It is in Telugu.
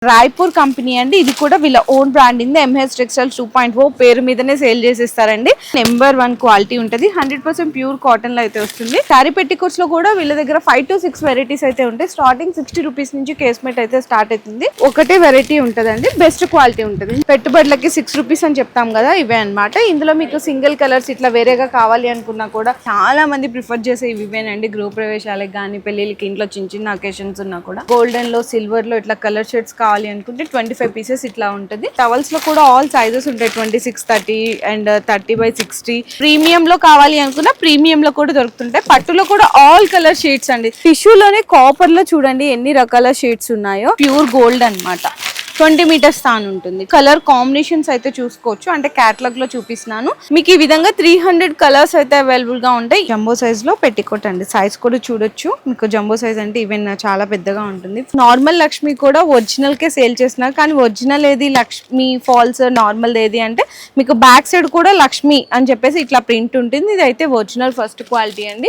రాయ్పూర్ కంపెనీ అండి, ఇది కూడా వీళ్ళ ఓన్ బ్రాండింగ్ ఎంహెచ్ టెక్స్టైల్స్ 2.0 పేరు మీదనే సేల్ చేసేస్తారండి. నెంబర్ 1 క్వాలిటీ ఉంటుంది. 100% ప్యూర్ కాటన్ లో అయితే వస్తుంది. శారీ పెట్టికోట్స్ లో కూడా వీళ్ళ దగ్గర 5 to 6 వెరైటీస్ అయితే ఉంటాయి. స్టార్టింగ్ 60 రూపీస్ నుంచి కేస్మెట్ అయితే స్టార్ట్ అవుతుంది. ఒకటే వెరైటీ ఉంటదండి, బెస్ట్ క్వాలిటీ ఉంటుంది. పెట్టుబడులకి 6 రూపీస్ అని చెప్తాం కదా, ఇవే అన్నమాట. ఇందులో మీకు సింగిల్ కలర్స్ ఇట్లా వేరేగా కావాలి అనుకున్నా కూడా చాలా మంది ప్రిఫర్ చేసే ఇవేనండి. గృహ ప్రవేశాలకు కానీ, పెళ్లిళ్ళకి, ఇంట్లో చిన్న చిన్న అకేషన్స్ ఉన్నా కూడా గోల్డెన్ లో, సిల్వర్ లో ఇట్లా కలర్ షేడ్స్ కావాలి అనుకుంటే 25 పీసెస్ ఇట్లా ఉంటుంది. టవల్స్ లో కూడా ఆల్ సైజెస్ ఉంటాయి. 26, 30 అండ్ 30/60. ప్రీమియం లో కావాలి అనుకున్నా ప్రీమియం లో కూడా దొరుకుతుంటాయి. పట్టులో కూడా ఆల్ కలర్ షేడ్స్ అండి. టిష్యూలోనే కాపర్ లో చూడండి ఎన్ని రకాల షేడ్స్ ఉన్నాయో. ప్యూర్ గోల్డ్ అన్నమాట. 20 మీటర్స్ స్థాన్ ఉంటుంది. కలర్ కాంబినేషన్స్ అయితే చూసుకోవచ్చు, అంటే క్యాటలాగ్ లో చూపిస్తున్నాను మీకు. ఈ విధంగా 300 కలర్స్ అయితే అవైలబుల్ గా ఉంటాయి. జంబో సైజ్ లో పెట్టికోట్ అండి, సైజ్ కూడా చూడొచ్చు మీకు. జంబో సైజ్ అంటే ఈవెన్ చాలా పెద్దగా ఉంటుంది. నార్మల్ లక్ష్మి కూడా ఒరిజినల్ కే సేల్ చేస్తున్నారు, కానీ ఒరిజినల్ ఏది, లక్ష్మి ఫాల్స్ నార్మల్ ఏది అంటే మీకు బ్యాక్ సైడ్ కూడా లక్ష్మి అని చెప్పేసి ఇట్లా ప్రింట్ ఉంటుంది. ఇది అయితే ఒరిజినల్ ఫస్ట్ క్వాలిటీ అండి.